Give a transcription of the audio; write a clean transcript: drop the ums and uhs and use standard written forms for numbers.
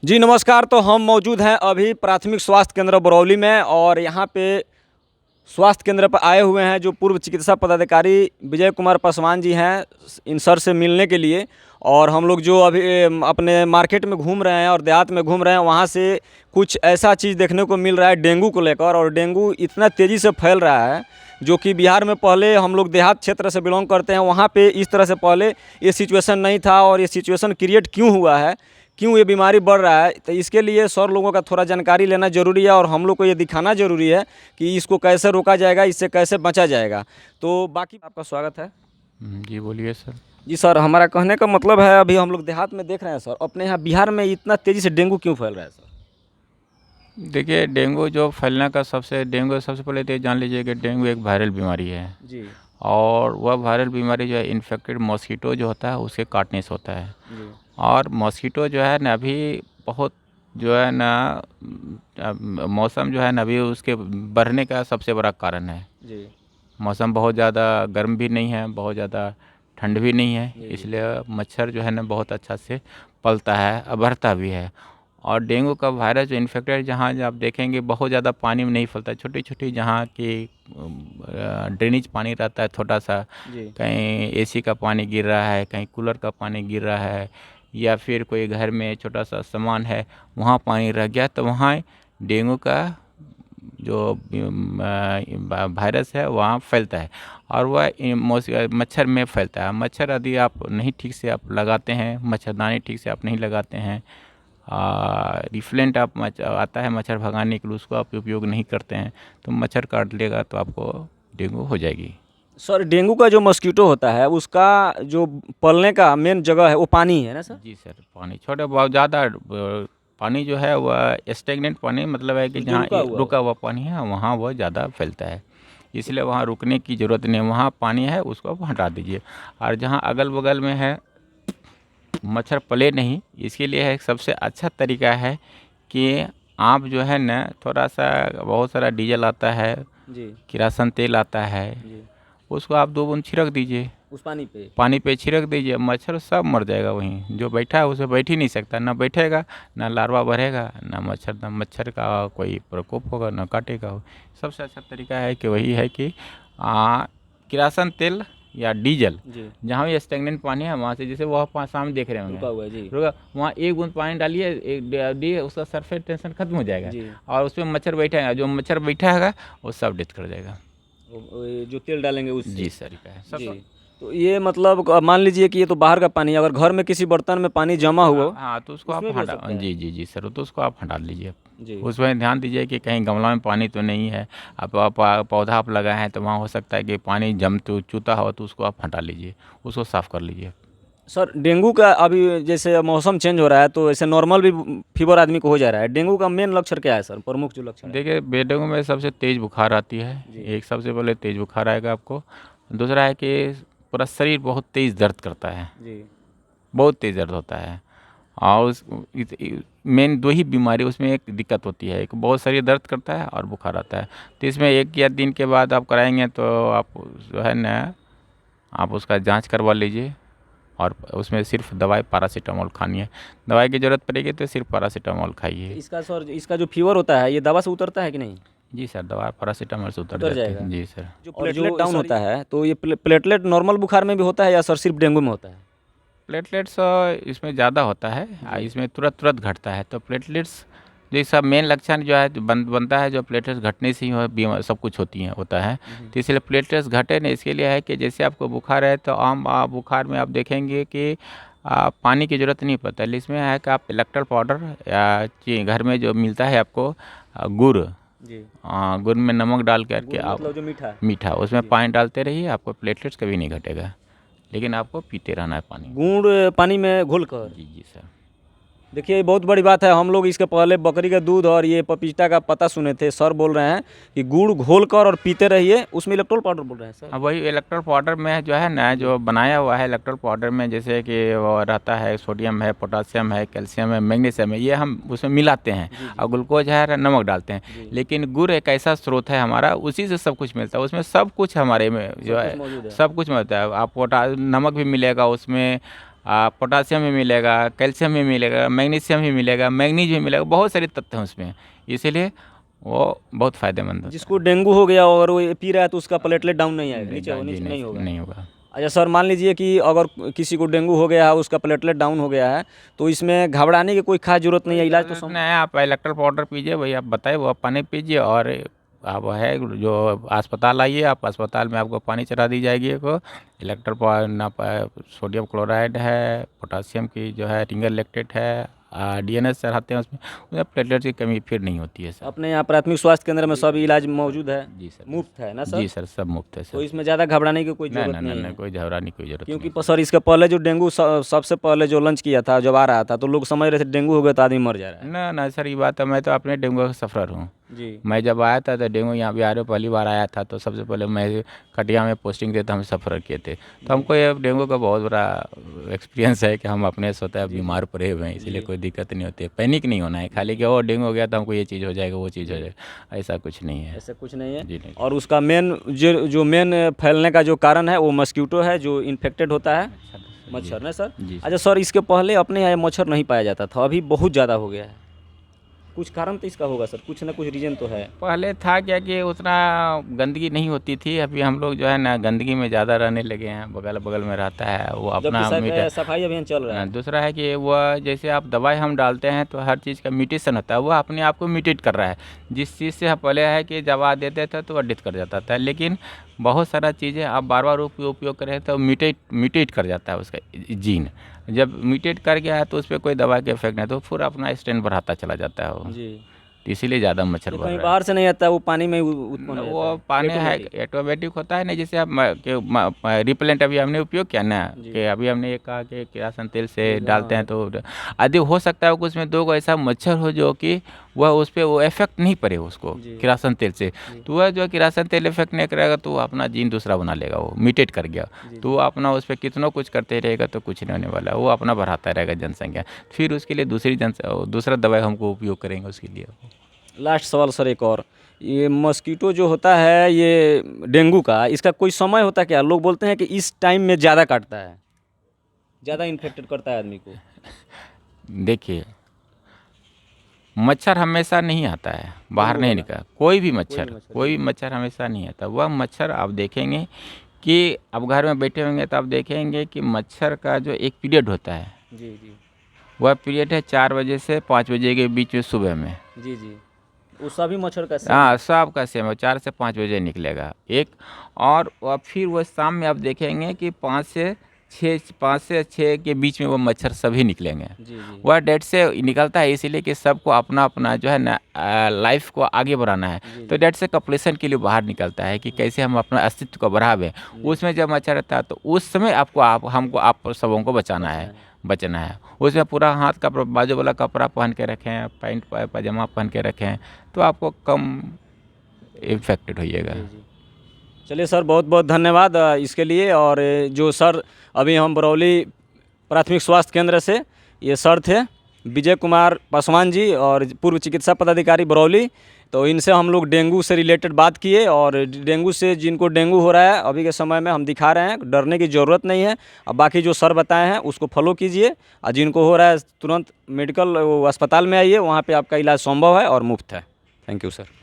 जी नमस्कार। तो हम मौजूद हैं अभी प्राथमिक स्वास्थ्य केंद्र बरौली में और यहाँ पे स्वास्थ्य केंद्र पर आए हुए हैं जो पूर्व चिकित्सा पदाधिकारी विजय कुमार पासवान जी हैं इन सर से मिलने के लिए। और हम लोग जो अभी अपने मार्केट में घूम रहे हैं और देहात में घूम रहे हैं वहाँ से कुछ ऐसा चीज़ देखने को मिल रहा है डेंगू को लेकर। और डेंगू इतना तेज़ी से फैल रहा है जो कि बिहार में पहले हम लोग देहात क्षेत्र से बिलोंग करते हैं, वहाँ पे इस तरह से पहले ये सिचुएशन नहीं था। और ये सिचुएशन क्रिएट क्यों हुआ है, क्यों ये बीमारी बढ़ रहा है, तो इसके लिए सर लोगों का थोड़ा जानकारी लेना ज़रूरी है और हम लोग को ये दिखाना ज़रूरी है कि इसको कैसे रोका जाएगा, इससे कैसे बचा जाएगा। तो बाकी आपका स्वागत है। जी बोलिए सर। जी सर, हमारा कहने का मतलब है अभी हम लोग देहात में देख रहे हैं सर, अपने यहाँ बिहार में इतना तेज़ी से डेंगू क्यों फैल रहा है सर? देखिए डेंगू जो फैलने का सबसे पहले तो ये जान लीजिए कि डेंगू एक वायरल बीमारी है। जी और वह वायरल बीमारी जो है इन्फेक्टेड मॉस्किटो जो होता है उसके काटने से होता है। जी और मॉस्किटो जो है ना अभी बहुत जो है ना मौसम जो है ना अभी उसके बढ़ने का सबसे बड़ा कारण है। जी मौसम बहुत ज़्यादा गर्म भी नहीं है, बहुत ज़्यादा ठंड भी नहीं है, इसलिए मच्छर जो है ना बहुत अच्छा से पलता है और बढ़ता भी है। और डेंगू का वायरस जो इन्फेक्टेड जहाँ आप देखेंगे बहुत ज़्यादा पानी में नहीं फैलता, छोटी छोटी जहाँ की ड्रेनेज पानी रहता है छोटा सा, जी कहीं एसी का पानी गिर रहा है, कहीं कूलर का पानी गिर रहा है, या फिर कोई घर में छोटा सा सामान है वहाँ पानी रह गया तो वहाँ डेंगू का जो वायरस है वहाँ फैलता है। और वह मच्छर में फैलता है। मच्छर यदि आप नहीं ठीक से आप लगाते हैं, मच्छरदानी ठीक से आप नहीं लगाते हैं, रिफ्लेंट आप आता है मच्छर भगाने के लिए, उसको आप उपयोग नहीं करते हैं तो मच्छर काट लेगा तो आपको डेंगू हो जाएगी। सर, डेंगू का जो मस्कीटो होता है उसका जो पलने का मेन जगह है वो पानी है ना सर? जी सर, पानी छोटे बहुत ज़्यादा पानी जो है वह स्टेगनेंट पानी मतलब है कि जो जहाँ रुका हुआ रुका हुआ पानी है वहाँ वह ज़्यादा फैलता है। इसलिए वहाँ रुकने की ज़रूरत नहीं, वहाँ पानी है उसको आप हटा दीजिए। और जहाँ अगल बगल में है मच्छर पले नहीं, इसके लिए है सबसे अच्छा तरीका है कि आप जो है ना थोड़ा सा बहुत सारा डीजल आता है, जी किरासन तेल आता है, जी उसको आप 2 बूंद छिड़क दीजिए, उस पानी पे। पानी पे छिड़क दीजिए, मच्छर सब मर जाएगा। वहीं जो बैठा है उसे बैठ ही नहीं सकता, ना बैठेगा ना लार्वा बढ़ेगा ना मच्छर का कोई प्रकोप होगा ना काटेगा। सबसे अच्छा तरीका है कि वही है कि किरासन तेल या डीजल, जी जहाँ भी स्टेगनेंट पानी है वहाँ से, जैसे वह सामने देख रहे रुका होंगे हुआ है। जी रुका, वहाँ 1 बूंद पानी डालिए, उसका सरफेस टेंशन खत्म हो जाएगा जी और उसमें मच्छर बैठेगा, जो मच्छर बैठा है वो सब डेथ कर जाएगा। ये जो तेल डालेंगे उससे। जी सर, का है जी, सब। तो ये मतलब मान लीजिए कि ये तो बाहर का पानी है, अगर घर में किसी बर्तन में पानी जमा हुआ हाँ तो उसको आप उसमें भी हो हटा, सकता है। जी जी जी सर, तो उसको आप हटा लीजिए। जी उसमें ध्यान दीजिए कि कहीं गमला में पानी तो नहीं है, आप पौधा आप लगाए हैं तो वहाँ हो सकता है कि पानी जम तो चूता हो, तो उसको आप हटा लीजिए, उसको साफ़ कर लीजिए। सर, डेंगू का अभी जैसे मौसम चेंज हो रहा है तो ऐसे नॉर्मल भी फीवर आदमी को हो जा रहा है, डेंगू का मेन लक्षण क्या है सर, प्रमुख जो लक्षण है? देखिए डेंगू में सबसे तेज़ बुखार आती है, जी एक सबसे पहले तेज़ बुखार आएगा आपको। दूसरा है कि पूरा शरीर बहुत तेज़ दर्द करता है, जी बहुत तेज़ दर्द होता है। और उस मेन 2 ही बीमारी उसमें एक दिक्कत होती है, एक बहुत शरीर दर्द करता है और बुखार आता है। तो इसमें 1 या दिन के बाद आप कराएंगे तो आप जो है ना आप उसका जांच करवा लीजिए। और उसमें सिर्फ दवाई पैरासीटामोल खानी है, दवाई की ज़रूरत पड़ेगी तो सिर्फ पैरासीटामोल तो खाइए। इसका सर, इसका जो फीवर होता है ये दवा से उतरता है कि नहीं? जी सर, दवा पैरासीटामोल से उतर उतर जाती जाएगा। है। जी सर। जो प्लेटलेट डाउन होता है तो ये प्लेटलेट नॉर्मल बुखार में भी होता है या सर सिर्फ डेंगू में होता है? प्लेटलेट्स इसमें ज़्यादा होता है, जी इसमें तुरंत तुरंत घटता है। तो प्लेटलेट्स जो इसका मेन लक्षण जो है जो बनता है, जो प्लेटलेट्स घटने से ही बीमार सब कुछ होता है। तो इसलिए प्लेटलेट्स घटे नहीं, इसके लिए है कि जैसे आपको बुखार है तो आम बुखार में आप देखेंगे कि पानी की ज़रूरत नहीं पड़ता है। इसमें है कि आप इलेक्ट्रोल पाउडर या घर में जो मिलता है आपको गुड़, जी गुड़ में नमक डाल करके गुड़ आप मतलब जो मीठा। मीठा उसमें जी। पानी डालते रहिए, आपको प्लेटलेट्स कभी नहीं घटेगा, लेकिन आपको पीते रहना है पानी। गुड़ पानी में घोलकर। जी जी सर। देखिए ये बहुत बड़ी बात है, हम लोग इसके पहले बकरी का दूध और ये पपीता का पता सुने थे। सर बोल रहे हैं कि गुड़ घोलकर और पीते रहिए, उसमें इलेक्ट्रोल पाउडर बोल रहे हैं सर। अब वही इलेक्ट्रोल पाउडर में जो है ना, जो बनाया हुआ है इलेक्ट्रोल पाउडर में, जैसे कि वो रहता है सोडियम है, पोटासियम है, कैल्शियम है, मैग्नीशियम है, ये हम उसमें मिलाते हैं। और ग्लूकोज है, नमक डालते हैं। लेकिन गुड़ एक ऐसा स्रोत है हमारा, उसी से सब कुछ मिलता है, उसमें सब कुछ हमारे में जो है मौजूद है। सब कुछ मिलता है। आप नमक भी मिलेगा उसमें, पोटासियम भी मिलेगा, कैल्शियम भी मिलेगा, मैग्नीशियम भी मिलेगा, मैग्नीज भी मिलेगा, बहुत सारे तत्व हैं उसमें, इसीलिए वो बहुत फ़ायदेमंद होता है। जिसको डेंगू हो गया और वो ये पी रहा है तो उसका प्लेटलेट डाउन नहीं आएगा, नीचे जी नीचे नहीं होगा। नहीं होगा। अच्छा सर, मान लीजिए कि अगर किसी को डेंगू हो गया है, उसका प्लेटलेट डाउन हो गया है, तो इसमें घबराने की कोई खास जरूरत नहीं है, इलाज तो नहीं है, आप इलेक्ट्रल पाउडर पीजिए, वही आप बताए वो आप पानी पीजिए, और आप है जो अस्पताल आइए, आप अस्पताल में आपको पानी चढ़ा दी जाएगी, एक सोडियम क्लोराइड है, पोटासियम की जो है रिंगर लैक्टेट है, डीएनएस चढ़ाते हैं उसमें प्लेटलेट की कमी फिर नहीं होती है सर। अपने यहाँ प्राथमिक स्वास्थ्य केंद्र में सब इलाज मौजूद है, जी सर। मुफ्त है ना सर? जी सर, सब मुफ्त है तो सर। इसमें ज़्यादा घबराने की कोई नहीं जरूरत नहीं है, नहीं, कोई घबराने की कोई जरूरत क्योंकि नहीं। सर इसके पहले जो डेंगू सबसे पहले जो लंच किया था, जब आ रहा था, तो लोग समझ रहे थे डेंगू हो गया तो आदमी मर जा रहा है। ना ना सर, ये बात है, मैं तो अपने डेंगू का सफ़र हूँ। जी मैं जब आया था तो डेंगू यहाँ बिहार में पहली बार आया था, तो सबसे पहले मैं कटिया में पोस्टिंग थे तो हम सफ़र किए थे, तो हमको ये डेंगू का बहुत बड़ा एक्सपीरियंस है कि हम अपने स्वतः बीमार पड़े हुए हैं, इसलिए कोई दिक्कत नहीं होती है। पैनिक नहीं होना है खाली कि और डेंगू हो गया तो हमको ये चीज़ हो जाएगा, वो चीज़ हो जाएगा, ऐसा कुछ नहीं है। ऐसा कुछ नहीं है। जी नहीं। और उसका मेन जो मेन फैलने का जो कारण है वो मस्कीटो है, जो इन्फेक्टेड होता है, मच्छर ना सर? जी। अच्छा सर, इसके पहले अपने यहाँ मच्छर नहीं पाया जाता था, अभी बहुत ज़्यादा हो गया है, कुछ कारण तो इसका होगा सर, कुछ ना कुछ रीज़न तो है। पहले था क्या कि उतना गंदगी नहीं होती थी, अभी हम लोग जो है ना गंदगी में ज़्यादा रहने लगे हैं, बगल बगल में रहता है वो अपना जबकि सफाई अभियान चल रहा है। दूसरा है कि वह जैसे आप दवाई हम डालते हैं तो हर चीज़ का म्यूटेशन होता है, वह अपने आप को म्यूटेट कर रहा है, जिस चीज़ से हम पहले है कि दवा देते थे तो वह डेथ कर जाता था, लेकिन बहुत सारा चीज़ें आप बार बार उपयोग करें तो म्यूटेट कर जाता है उसका जीन, जब म्यूटेट कर गया है तो उस पर कोई दवा के इफेक्ट नहीं, तो फिर अपना स्ट्रेन बढ़ाता चला जाता है वो, जी, तो इसीलिए ज़्यादा मच्छर तो बढ़ कहीं रहा है। बाहर से नहीं आता है, वो पानी में उत्पन्न हो जाता वो है, पानी है ऑटोमेटिक। ऑटोमेटिक होता है ना, जैसे आप रिपेलेंट अभी हमने उपयोग किया ना, जी। कि अभी हमने ये कहा कि किरासन तेल से जी, डालते हाँ। हैं तो आदि हो सकता है कि उसमें दो को ऐसा मच्छर हो जो कि वह उस पर वो इफेक्ट नहीं पड़े उसको जी। किरासन तेल से, तो वह जो किरासन तेल इफेक्ट नहीं करेगा तो वो अपना जीन दूसरा बना लेगा, वो म्यूटेट कर गया, तो वो अपना उस पर कितना कुछ करते रहेगा तो कुछ नहीं होने वाला, वो अपना बढ़ाता रहेगा जनसंख्या, फिर उसके लिए दूसरा दवाई हमको उपयोग करेंगे उसके लिए। लास्ट सवाल सर एक और, ये मस्कीटो जो होता है ये डेंगू का, इसका कोई समय होता है क्या? लोग बोलते हैं कि इस टाइम में ज़्यादा काटता है, ज़्यादा इन्फेक्टेड करता है आदमी को। देखिए, मच्छर हमेशा नहीं आता है, बाहर नहीं निकला, कोई भी मच्छर हमेशा नहीं आता। वह मच्छर आप देखेंगे कि अब घर में बैठे होंगे तो आप देखेंगे कि मच्छर का जो एक पीरियड होता है, जी जी वह पीरियड है 4 बजे से 5 बजे के बीच में सुबह में। जी जी, वो सभी मच्छर का सेम। हाँ, सब का सेम है, 4 से 5 बजे निकलेगा एक, और वह फिर वह शाम में आप देखेंगे कि 5 से 6 के बीच में वो मच्छर सभी निकलेंगे। जी जी वह डेट से निकलता है इसीलिए कि सबको अपना अपना जो है ना लाइफ को आगे बढ़ाना है, तो डेट से कॉपरेशन के लिए बाहर निकलता है कि कैसे हम अपना अस्तित्व को बढ़ावें। उसमें जब मच्छर रहता है तो उस समय हमको आप सबों को बचाना है। उसमें पूरा हाथ का बाजू वाला कपड़ा पहन के रखें, पैंट पजामा पहन के रखें, तो आपको कम इफेक्टेड होइएगा। चलिए सर, बहुत बहुत धन्यवाद इसके लिए। और जो सर अभी हम बरौली प्राथमिक स्वास्थ्य केंद्र से, ये सर थे विजय कुमार पासवान जी, और पूर्व चिकित्सा पदाधिकारी बरौली, तो इनसे हम लोग डेंगू से रिलेटेड बात किए, और डेंगू से जिनको डेंगू हो रहा है अभी के समय में हम दिखा रहे हैं, डरने की ज़रूरत नहीं है। अब बाकी जो सर बताए हैं उसको फॉलो कीजिए, और जिनको हो रहा है तुरंत मेडिकल अस्पताल में आइए, वहाँ पे आपका इलाज संभव है और मुफ्त है। Thank you sir.